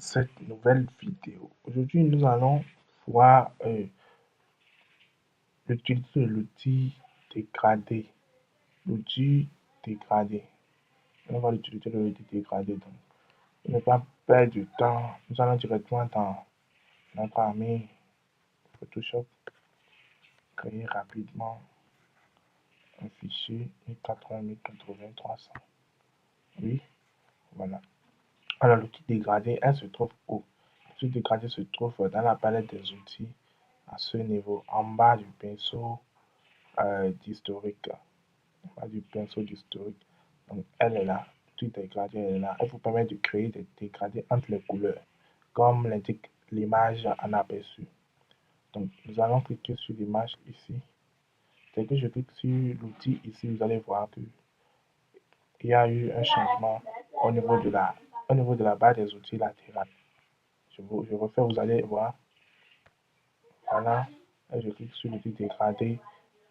cette nouvelle vidéo. Aujourd'hui, nous allons voir l'utilité de l'outil dégradé. L'outil dégradé. On va voir l'utilité de l'outil dégradé. Donc, pour ne pas perdre du temps, nous allons directement dans notre ami Photoshop, créer rapidement un fichier 1080-1080-300. Oui, voilà. Alors, l'outil dégradé, elle se trouve où? L'outil dégradé se trouve dans la palette des outils à ce niveau, en bas du pinceau d'historique. En bas du pinceau d'historique. Donc, elle est là. L'outil dégradé, elle est là. Elle vous permet de créer des dégradés entre les couleurs, comme l'indique l'image en aperçu. Donc, nous allons cliquer sur l'image ici. Dès que je clique sur l'outil ici, vous allez voir que il y a eu un changement au niveau de la barre des outils latérales. Je refais, vous allez voir. Voilà. Et je clique sur l'outil dégradé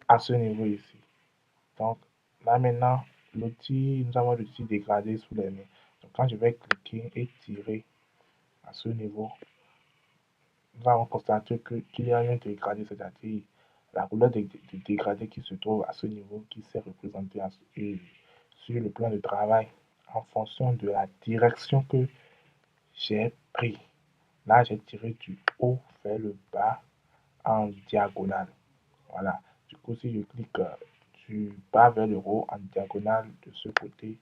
à ce niveau ici. Donc, là maintenant, nous avons l'outil dégradé sous les mains. Donc, quand je vais cliquer et tirer à ce niveau, nous allons constater qu'il y a un dégradé, c'est-à-dire la couleur de dégradé qui se trouve à ce niveau, qui s'est représentée sur le plan de travail en fonction de la direction que j'ai pris. Là, j'ai tiré du haut vers le bas en diagonale. Voilà. Du coup, si je clique du bas vers le haut en diagonale de ce côté,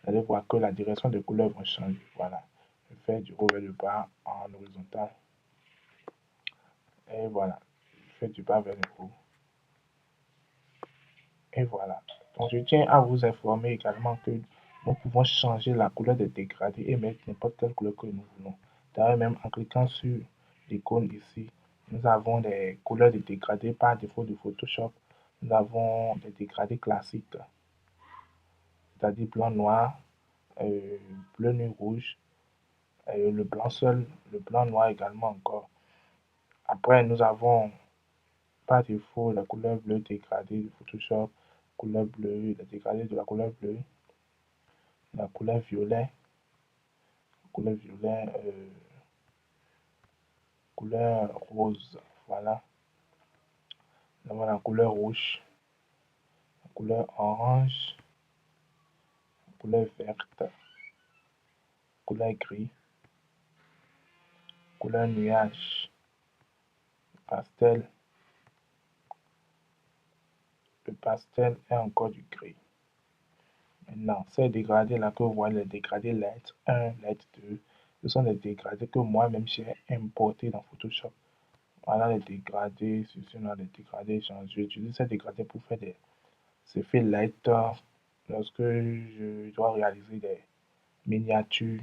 vous allez voir que la direction des couleurs vont changer. Voilà. Je fais du haut vers le bas en horizontal. Et voilà. Je fais du bas vers le haut. Et voilà. Donc, je tiens à vous informer également que nous pouvons changer la couleur des dégradés et mettre n'importe quelle couleur que nous voulons. D'ailleurs, même en cliquant sur l'icône ici, nous avons des couleurs de dégradés par défaut de Photoshop. Nous avons des dégradés classiques, c'est-à-dire blanc, noir, bleu, nuit, rouge, le blanc seul, le blanc, noir également encore. Après, nous avons par défaut la couleur bleue dégradée de Photoshop, couleur bleue, la dégradée de la couleur bleue, la couleur violet, couleur rose, voilà. Nous avons la couleur rouge, la couleur orange, la couleur verte, la couleur gris, couleur nuage, pastel, le pastel est encore du gris. Maintenant, ces dégradés-là que vous voyez, les dégradés LED 1, LED 2, ce sont des dégradés que moi-même j'ai importés dans Photoshop. Voilà les dégradés, ceci, on a des dégradés changés. J'utilise ces dégradés pour faire des effets LED lorsque je dois réaliser des miniatures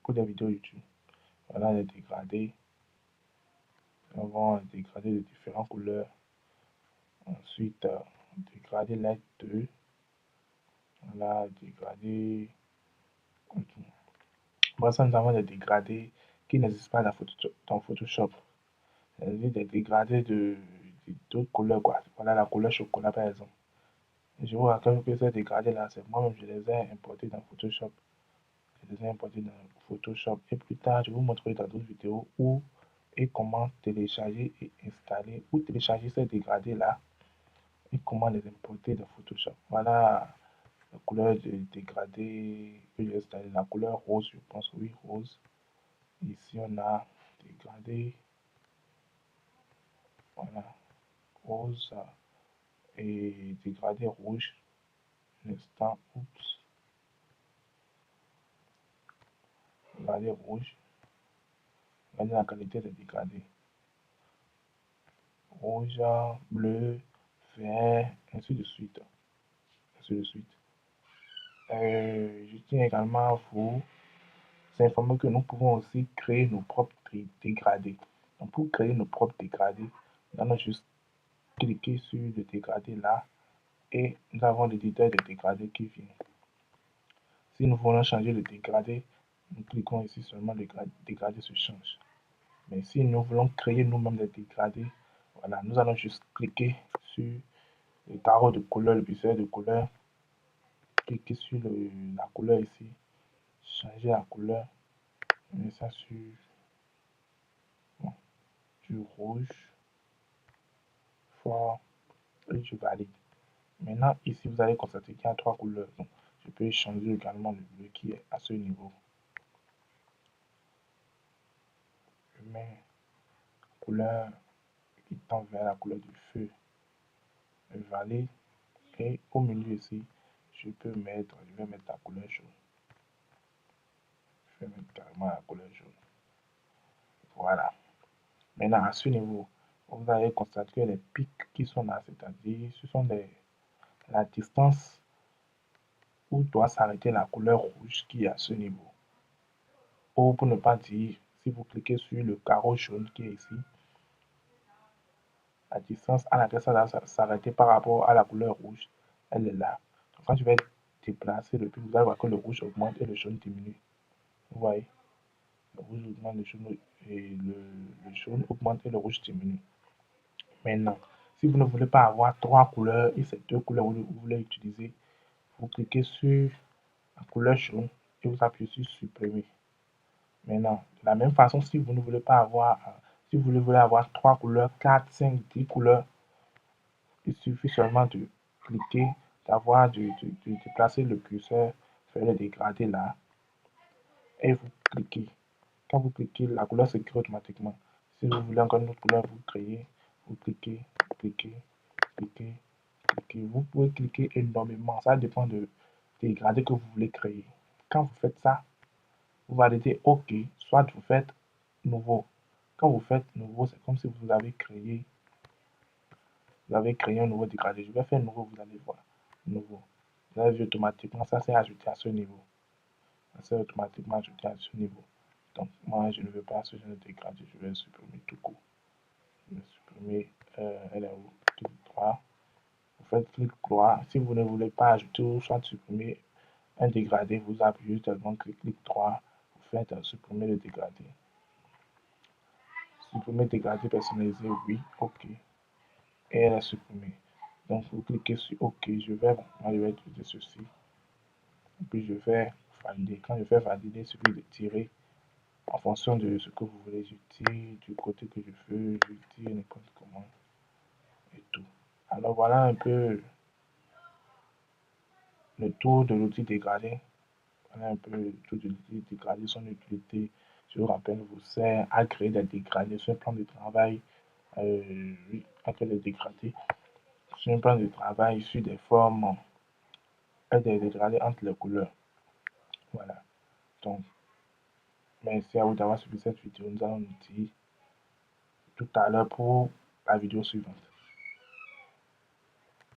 pour des vidéos YouTube. Voilà les dégradés. Nous avons les dégradés de différentes couleurs. Ensuite, dégradé LED 2. Voilà, dégradé. Pour ça, nous avons des dégradés qui n'existent pas dans Photoshop. C'est-à-dire des dégradés d'autres couleurs, quoi. Voilà la couleur chocolat, par exemple. Et je vous raconte que ces dégradés-là, c'est moi-même, je les ai importés dans Photoshop. Je les ai importés dans Photoshop. Et plus tard, je vous montrerai dans d'autres vidéos où et comment télécharger et installer, ou télécharger ces dégradés-là et comment les importer dans Photoshop. Voilà la couleur de dégradé que j'ai installé, la couleur rose, je pense, oui, rose. Ici, on a dégradé, voilà, rose et dégradé rouge. L'instant, oups, dégradé rouge. Regardez la qualité des dégradés. Rouge, bleu, vert, ainsi de suite. Ainsi de suite. Je tiens également à vous informer que nous pouvons aussi créer nos propres dégradés. Donc, pour créer nos propres dégradés, nous allons juste cliquer sur le dégradé là et nous avons l'éditeur des dégradés qui vient. Si nous voulons changer le dégradé, nous cliquons ici seulement, le dégradé se change. Mais si nous voulons créer nous-mêmes des dégradés, voilà, nous allons juste cliquer sur le carreau de couleur, le curseur de couleur, cliquer sur la couleur ici, changer la couleur, Je mets ça sur bon, du rouge fort et je valide. Maintenant, ici, vous allez constater qu'il y a trois couleurs. Donc, je peux changer également le bleu qui est à ce niveau. Je mets la couleur qui tend vers la couleur du feu. Je valide. Et au milieu ici, je vais mettre la couleur jaune. Je vais mettre carrément la couleur jaune. Voilà. Maintenant, à ce niveau, vous allez constater que les pics qui sont là, c'est-à-dire, ce sont la distance où doit s'arrêter la couleur rouge qui est à ce niveau. Ou pour ne pas dire, si vous cliquez sur le carreau jaune qui est ici, la distance à laquelle ça doit s'arrêter par rapport à la couleur rouge, elle est là. Donc, quand je vais déplacer le pic, vous allez voir que le rouge augmente et le jaune diminue. Vous voyez, le rouge augmente, le jaune augmente et le rouge diminue. Maintenant, si vous ne voulez pas avoir trois couleurs et ces deux couleurs que vous voulez utiliser, vous cliquez sur la couleur jaune et vous appuyez sur supprimer. Maintenant, de la même façon, si vous ne voulez pas avoir, si vous voulez avoir trois couleurs, 4, 5, 10 couleurs, il suffit seulement de cliquer, de déplacer le curseur, faire le dégradé là, et vous cliquez. Quand vous cliquez, la couleur se crée automatiquement. Si vous voulez encore une autre couleur, vous créez, vous cliquez, cliquez, cliquez, cliquez. Vous pouvez cliquer énormément. Ça dépend de dégradé que vous voulez créer. Quand vous faites ça, vous validez OK, soit vous faites nouveau. Quand vous faites nouveau, c'est comme si vous avez créé un nouveau dégradé. Je vais faire nouveau, vous allez voir. Nouveau. Vous avez vu automatiquement, ça s'est ajouté à ce niveau. Ça s'est automatiquement ajouté à ce niveau. Donc, moi, je ne veux pas ce genre de dégradé. Je vais supprimer tout court. Je vais supprimer, elle est où? Clic droit. Vous faites clic droit. Si vous ne voulez pas ajouter ou soit supprimer un dégradé, vous appuyez seulement clic droit. Vous faites supprimer le dégradé. Supprimer dégradé personnalisé, oui, OK. Et elle est supprimée. Donc, vous cliquez sur OK. Moi, je vais utiliser ceci. Et puis, je vais valider. Quand je fais valider, il suffit de tirer en fonction de ce que vous voulez. Je tire du côté que je veux. Je tire n'importe comment. Et tout. Alors, voilà un peu le tour de l'outil dégradé. Voilà un peu le tour de l'outil dégradé, son utilité. Je vous rappelle, vous sert à créer des dégradés sur un plan de travail. Oui, à créer des dégradés sur un plan de travail sur des formes et des dégradés entre les couleurs. Voilà. Donc, merci à vous d'avoir suivi cette vidéo. Nous allons nous dire tout à l'heure pour la vidéo suivante.